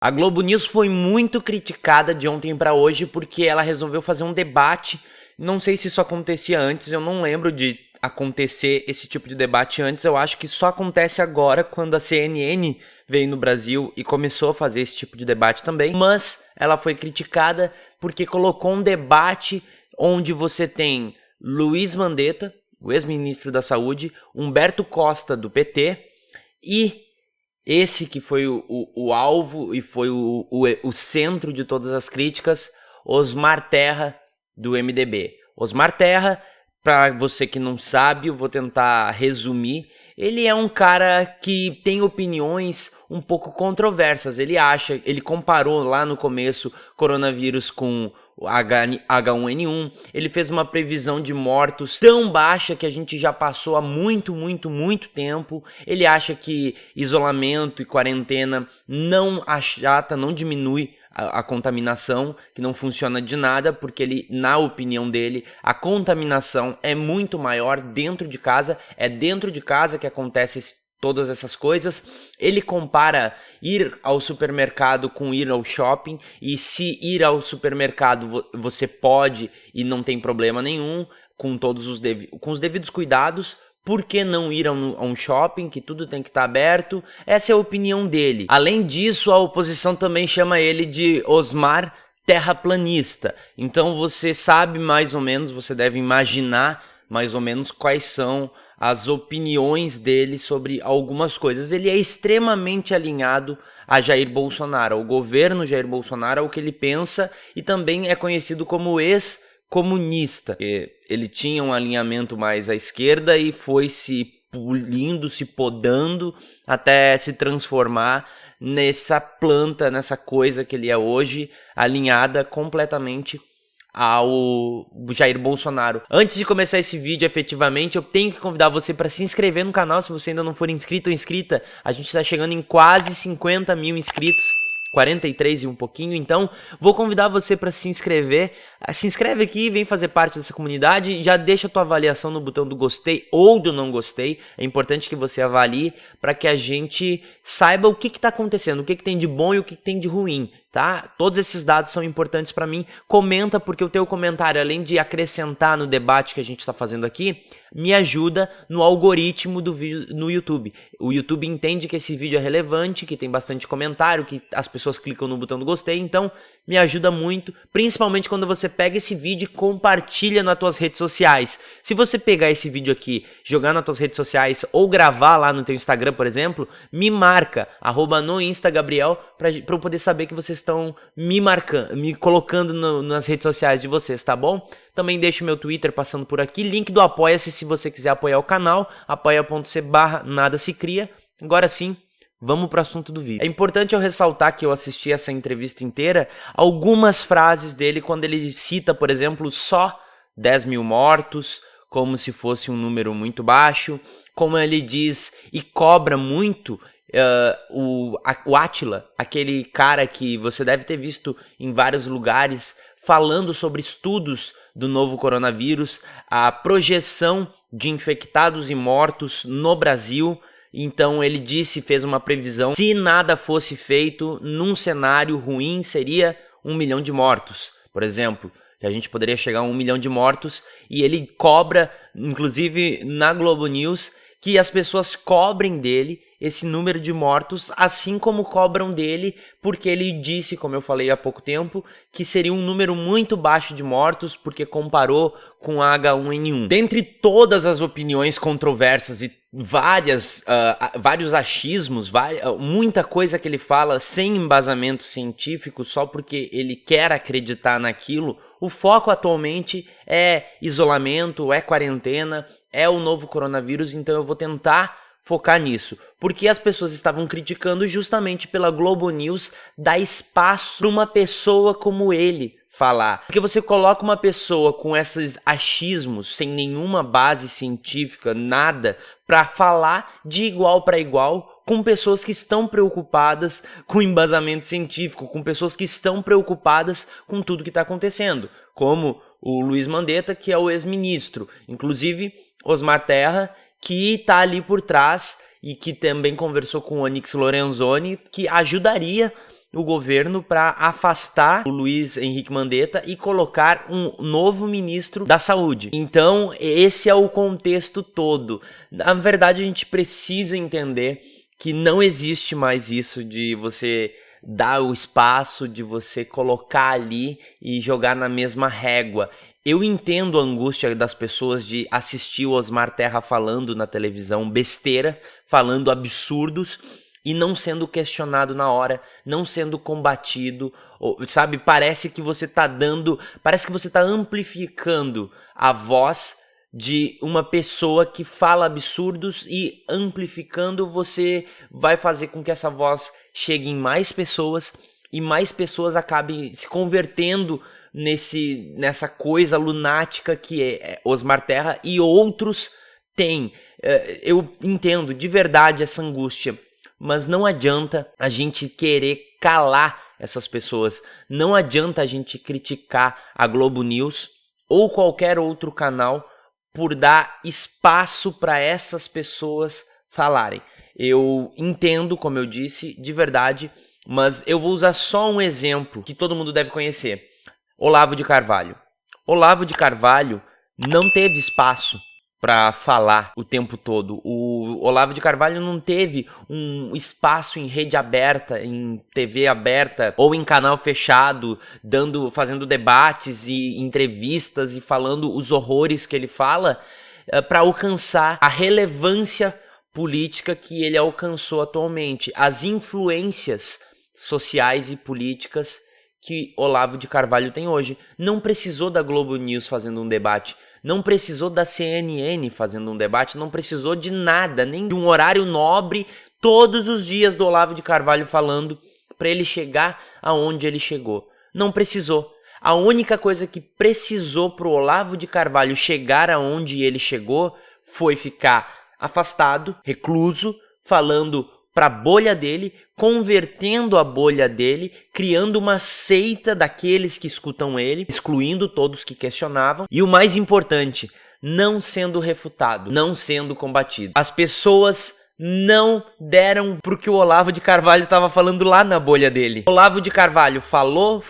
A Globo News foi muito criticada de ontem para hoje porque ela resolveu fazer um debate. Não sei se isso acontecia antes, eu não lembro de acontecer esse tipo de debate antes. Eu acho que só acontece agora quando a CNN veio no Brasil e começou a fazer esse tipo de debate também. Mas ela foi criticada porque colocou um debate onde você tem Luiz Mandetta, o ex-ministro da Saúde, Humberto Costa, do PT, e esse que foi o alvo e foi o centro de todas as críticas, Osmar Terra, do MDB. Osmar Terra, para você que não sabe, eu vou tentar resumir. Ele é um cara que tem opiniões um pouco controversas. Ele comparou lá no começo coronavírus com o H1N1. Ele fez uma previsão de mortos tão baixa que a gente já passou há muito tempo. Ele acha que isolamento e quarentena não achata, não diminui a contaminação, que não funciona de nada, porque ele, na opinião dele, a contaminação é muito maior dentro de casa, é dentro de casa que acontecem todas essas coisas. Ele compara ir ao supermercado com ir ao shopping, e se ir ao supermercado você pode e não tem problema nenhum, com todos os devidos cuidados. Por que não ir a um shopping, que tudo tem que estar aberto? Essa é a opinião dele. Além disso, a oposição também chama ele de Osmar terraplanista. Então você sabe mais ou menos, você deve imaginar mais ou menos quais são as opiniões dele sobre algumas coisas. Ele é extremamente alinhado a Jair Bolsonaro, ao governo Jair Bolsonaro, ao que ele pensa, e também é conhecido como ex-comunista. Ele tinha um alinhamento mais à esquerda e foi se pulindo, se podando até se transformar nessa planta, nessa coisa que ele é hoje, alinhada completamente ao Jair Bolsonaro. Antes de começar esse vídeo efetivamente, eu tenho que convidar você para se inscrever no canal se você ainda não for inscrito ou inscrita. A gente está chegando em quase 50 mil inscritos, 43 e um pouquinho, então vou convidar você para se inscrever. Se inscreve aqui, vem fazer parte dessa comunidade, já deixa a tua avaliação no botão do gostei ou do não gostei. É importante que você avalie para que a gente saiba o que está acontecendo, o que tem de bom e o que tem de ruim, tá? Todos esses dados são importantes para mim. Comenta, porque o teu comentário, além de acrescentar no debate que a gente está fazendo aqui, me ajuda no algoritmo do vídeo no YouTube. O YouTube entende que esse vídeo é relevante, que tem bastante comentário, que as pessoas clicam no botão do gostei, então me ajuda muito, principalmente quando você pega esse vídeo e compartilha nas tuas redes sociais. Se você pegar esse vídeo aqui, jogar nas tuas redes sociais ou gravar lá no teu Instagram, por exemplo, me marca, @noinstagabriel, para eu poder saber que vocês estão me marcando, me colocando nas redes sociais de vocês, tá bom? Também deixo meu Twitter passando por aqui, link do Apoia-se se você quiser apoiar o canal, apoia.c/nadasecria. Agora sim, vamos para o assunto do vídeo. É importante eu ressaltar que eu assisti essa entrevista inteira, algumas frases dele quando ele cita, por exemplo, só 10 mil mortos, como se fosse um número muito baixo, como ele diz e cobra muito o Átila, aquele cara que você deve ter visto em vários lugares, falando sobre estudos do novo coronavírus, a projeção de infectados e mortos no Brasil. Então ele fez uma previsão, se nada fosse feito, num cenário ruim seria 1 milhão de mortos, por exemplo. A gente poderia chegar a 1 milhão de mortos, e ele cobra, inclusive na Globo News, que as pessoas cobrem dele esse número de mortos, assim como cobram dele, porque ele disse, como eu falei há pouco tempo, que seria um número muito baixo de mortos, porque comparou com a H1N1. Dentre todas as opiniões controversas e vários achismos, muita coisa que ele fala sem embasamento científico, só porque ele quer acreditar naquilo, o foco atualmente é isolamento, é quarentena, é o novo coronavírus. Então eu vou tentar focar nisso, porque as pessoas estavam criticando justamente pela Globo News dar espaço para uma pessoa como ele falar. Porque você coloca uma pessoa com esses achismos, sem nenhuma base científica, nada, para falar de igual para igual com pessoas que estão preocupadas com embasamento científico, com pessoas que estão preocupadas com tudo que está acontecendo, como o Luiz Mandetta, que é o ex-ministro, inclusive Osmar Terra, que está ali por trás e que também conversou com o Onyx Lorenzoni, que ajudaria o governo para afastar o Luiz Henrique Mandetta e colocar um novo ministro da Saúde. Então, esse é o contexto todo. Na verdade, a gente precisa entender que não existe mais isso de você dar o espaço, de você colocar ali e jogar na mesma régua. Eu entendo a angústia das pessoas de assistir o Osmar Terra falando na televisão besteira, falando absurdos e não sendo questionado na hora, não sendo combatido, sabe? Parece que você tá amplificando a voz de uma pessoa que fala absurdos e amplificando você vai fazer com que essa voz chegue em mais pessoas e mais pessoas acabem se convertendo nessa coisa lunática que é Osmar Terra e outros têm. Eu entendo de verdade essa angústia, mas não adianta a gente querer calar essas pessoas, não adianta a gente criticar a Globo News ou qualquer outro canal por dar espaço para essas pessoas falarem. Eu entendo, como eu disse, de verdade, mas eu vou usar só um exemplo que todo mundo deve conhecer. Olavo de Carvalho. Olavo de Carvalho não teve espaço para falar o tempo todo. O Olavo de Carvalho não teve um espaço em rede aberta, em TV aberta ou em canal fechado, fazendo debates e entrevistas e falando os horrores que ele fala para alcançar a relevância política que ele alcançou atualmente, as influências sociais e políticas que Olavo de Carvalho tem hoje. Não precisou da Globo News fazendo um debate, não precisou da CNN fazendo um debate, não precisou de nada, nem de um horário nobre todos os dias do Olavo de Carvalho falando para ele chegar aonde ele chegou. Não precisou. A única coisa que precisou para o Olavo de Carvalho chegar aonde ele chegou foi ficar afastado, recluso, falando para a bolha dele, convertendo a bolha dele, criando uma seita daqueles que escutam ele, excluindo todos que questionavam, e o mais importante, não sendo refutado, não sendo combatido. As pessoas não deram pro que o Olavo de Carvalho estava falando lá na bolha dele. Olavo de Carvalho falou,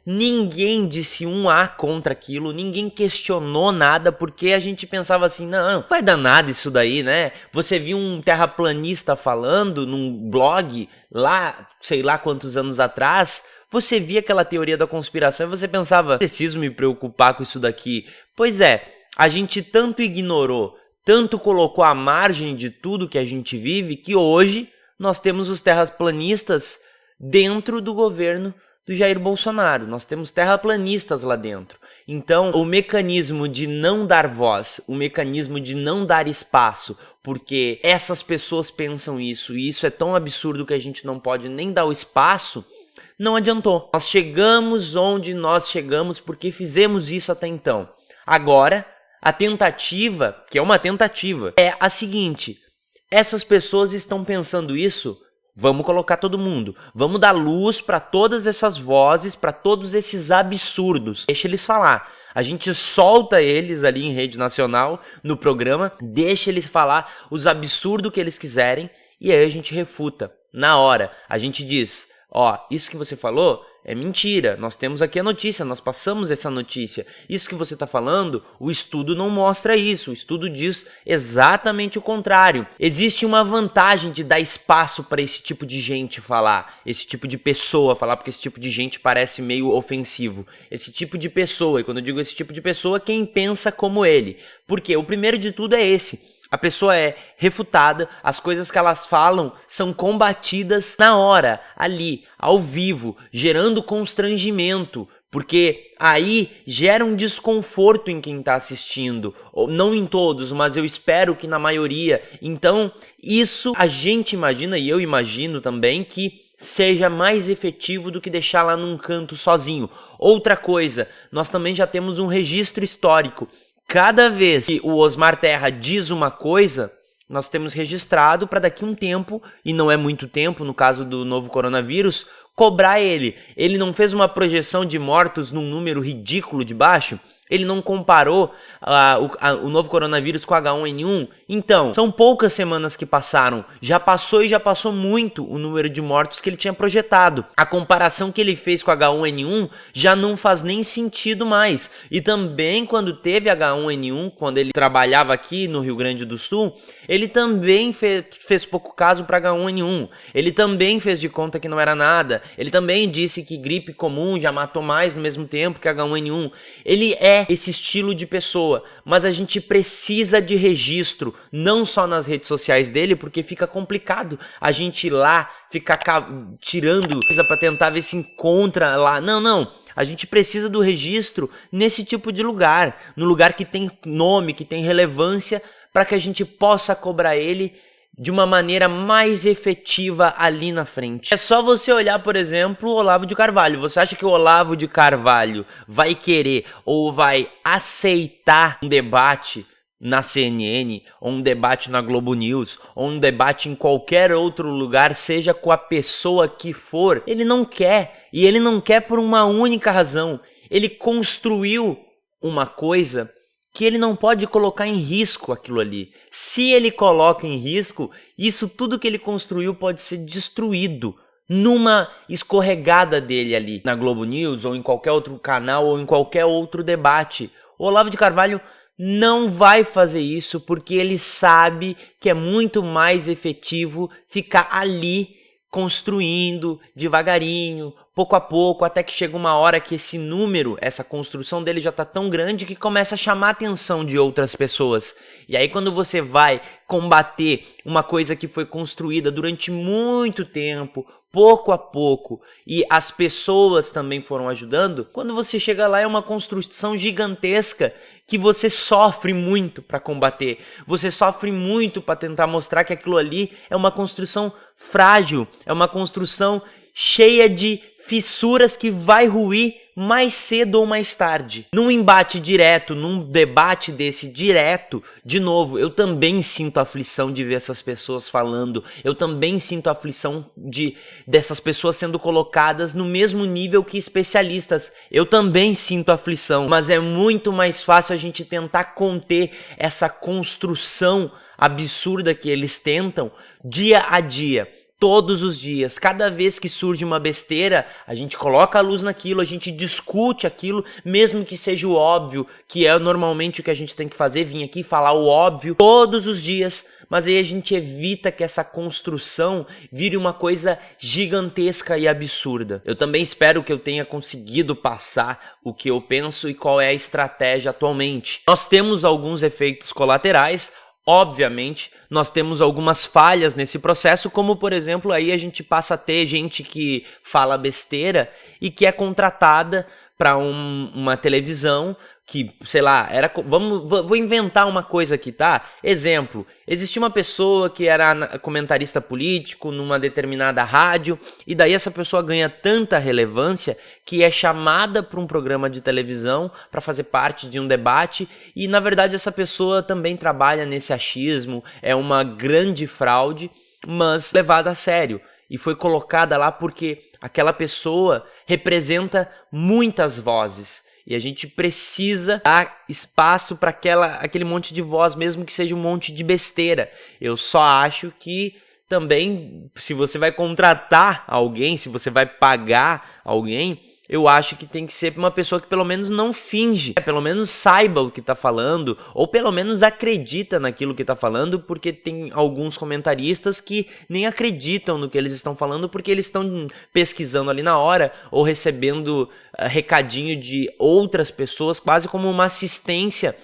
ninguém disse um A contra aquilo, ninguém questionou nada, porque a gente pensava assim, não vai dar nada isso daí, né? Você viu um terraplanista falando num blog lá, sei lá quantos anos atrás, você via aquela teoria da conspiração e você pensava, preciso me preocupar com isso daqui. Pois é, a gente tanto ignorou, tanto colocou à margem de tudo que a gente vive, que hoje nós temos os terraplanistas dentro do governo do Jair Bolsonaro. Nós temos terraplanistas lá dentro. Então, o mecanismo de não dar voz, o mecanismo de não dar espaço, porque essas pessoas pensam isso, e isso é tão absurdo que a gente não pode nem dar o espaço, não adiantou. Nós chegamos onde nós chegamos porque fizemos isso até então. Agora, a tentativa, que é uma tentativa, é a seguinte: essas pessoas estão pensando isso, vamos colocar todo mundo, vamos dar luz para todas essas vozes, para todos esses absurdos. Deixa eles falar. A gente solta eles ali em rede nacional, no programa, deixa eles falar os absurdos que eles quiserem e aí a gente refuta. Na hora, a gente diz, ó, isso que você falou é mentira, nós temos aqui a notícia, nós passamos essa notícia. Isso que você está falando, o estudo não mostra isso, o estudo diz exatamente o contrário. Existe uma vantagem de dar espaço para esse tipo de gente falar, esse tipo de pessoa falar, porque esse tipo de gente parece meio ofensivo. Esse tipo de pessoa, e quando eu digo esse tipo de pessoa, quem pensa como ele. Porque o primeiro de tudo é esse. A pessoa é refutada, as coisas que elas falam são combatidas na hora, ali, ao vivo, gerando constrangimento, porque aí gera um desconforto em quem está assistindo, não em todos, mas eu espero que na maioria. Então, isso a gente imagina, e eu imagino também, que seja mais efetivo do que deixar lá num canto sozinho. Outra coisa, nós também já temos um registro histórico. Cada vez que o Osmar Terra diz uma coisa, nós temos registrado para daqui a um tempo, e não é muito tempo, no caso do novo coronavírus, cobrar ele. Ele não fez uma projeção de mortos num número ridículo de baixo? Ele não comparou o novo coronavírus com o H1N1? Então, são poucas semanas que passaram. Já passou e já passou muito o número de mortos que ele tinha projetado. A comparação que ele fez com o H1N1 já não faz nem sentido mais. E também quando teve H1N1, quando ele trabalhava aqui no Rio Grande do Sul, ele também fez pouco caso para H1N1. Ele também fez de conta que não era nada. Ele também disse que gripe comum já matou mais no mesmo tempo que H1N1. Ele é esse estilo de pessoa, mas a gente precisa de registro, não só nas redes sociais dele, porque fica complicado a gente ir lá, ficar tirando coisa para tentar ver se encontra lá. Não. A gente precisa do registro nesse tipo de lugar, no lugar que tem nome, que tem relevância, para que a gente possa cobrar ele de uma maneira mais efetiva ali na frente. É só você olhar, por exemplo, o Olavo de Carvalho. Você acha que o Olavo de Carvalho vai querer ou vai aceitar um debate na CNN, ou um debate na Globo News, ou um debate em qualquer outro lugar, seja com a pessoa que for? Ele não quer, e ele não quer por uma única razão. Ele construiu uma coisa que ele não pode colocar em risco aquilo ali. Se ele coloca em risco, isso tudo que ele construiu pode ser destruído numa escorregada dele ali na Globo News, ou em qualquer outro canal, ou em qualquer outro debate. O Olavo de Carvalho não vai fazer isso porque ele sabe que é muito mais efetivo ficar ali construindo devagarinho, pouco a pouco, até que chega uma hora que esse número, essa construção dele já está tão grande que começa a chamar a atenção de outras pessoas. E aí quando você vai combater uma coisa que foi construída durante muito tempo, pouco a pouco, e as pessoas também foram ajudando, quando você chega lá é uma construção gigantesca que você sofre muito para combater. Você sofre muito para tentar mostrar que aquilo ali é uma construção frágil, é uma construção cheia de fissuras que vai ruir mais cedo ou mais tarde. Num embate direto, num debate desse direto, de novo, eu também sinto a aflição de ver essas pessoas falando, eu também sinto a aflição dessas pessoas sendo colocadas no mesmo nível que especialistas. Eu também sinto a aflição, mas é muito mais fácil a gente tentar conter essa construção absurda que eles tentam dia a dia. Todos os dias, cada vez que surge uma besteira, a gente coloca a luz naquilo, a gente discute aquilo, mesmo que seja o óbvio, que é normalmente o que a gente tem que fazer, vir aqui falar o óbvio todos os dias, mas aí a gente evita que essa construção vire uma coisa gigantesca e absurda. Eu também espero que eu tenha conseguido passar o que eu penso e qual é a estratégia atualmente. Nós temos alguns efeitos colaterais. Obviamente, nós temos algumas falhas nesse processo, como por exemplo, aí a gente passa a ter gente que fala besteira e que é contratada para uma televisão que, sei lá, vou inventar uma coisa aqui, tá? Exemplo, existia uma pessoa que era comentarista político numa determinada rádio e daí essa pessoa ganha tanta relevância que é chamada para um programa de televisão para fazer parte de um debate e, na verdade, essa pessoa também trabalha nesse achismo, é uma grande fraude, mas levada a sério. E foi colocada lá porque aquela pessoa representa muitas vozes. E a gente precisa dar espaço para aquele monte de voz, mesmo que seja um monte de besteira. Eu só acho que também, se você vai contratar alguém, se você vai pagar alguém, eu acho que tem que ser uma pessoa que pelo menos não finge, pelo menos saiba o que está falando, ou pelo menos acredita naquilo que está falando, porque tem alguns comentaristas que nem acreditam no que eles estão falando, porque eles estão pesquisando ali na hora, ou recebendo recadinho de outras pessoas, quase como uma assistência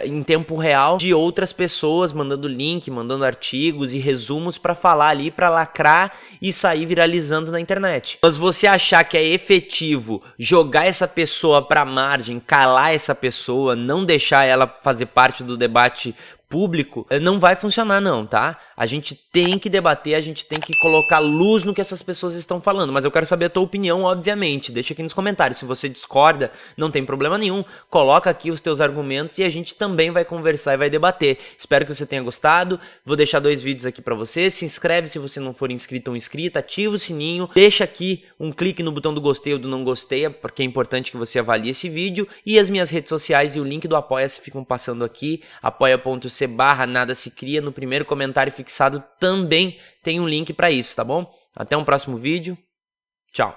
em tempo real de outras pessoas, mandando link, mandando artigos e resumos para falar ali, para lacrar e sair viralizando na internet. Mas você achar que é efetivo jogar essa pessoa para margem, calar essa pessoa, não deixar ela fazer parte do debate público, não vai funcionar não, tá? A gente tem que debater, a gente tem que colocar luz no que essas pessoas estão falando, mas eu quero saber a tua opinião, obviamente. Deixa aqui nos comentários, se você discorda, não tem problema nenhum, coloca aqui os teus argumentos e a gente também vai conversar e vai debater. Espero que você tenha gostado, vou deixar 2 vídeos aqui pra você, se inscreve se você não for inscrito ou inscrita, ativa o sininho, deixa aqui um clique no botão do gostei ou do não gostei, porque é importante que você avalie esse vídeo, e as minhas redes sociais e o link do Apoia-se ficam passando aqui, apoia.c/nada se cria, no primeiro comentário fixado também tem um link para isso, tá bom? Até um próximo vídeo, tchau!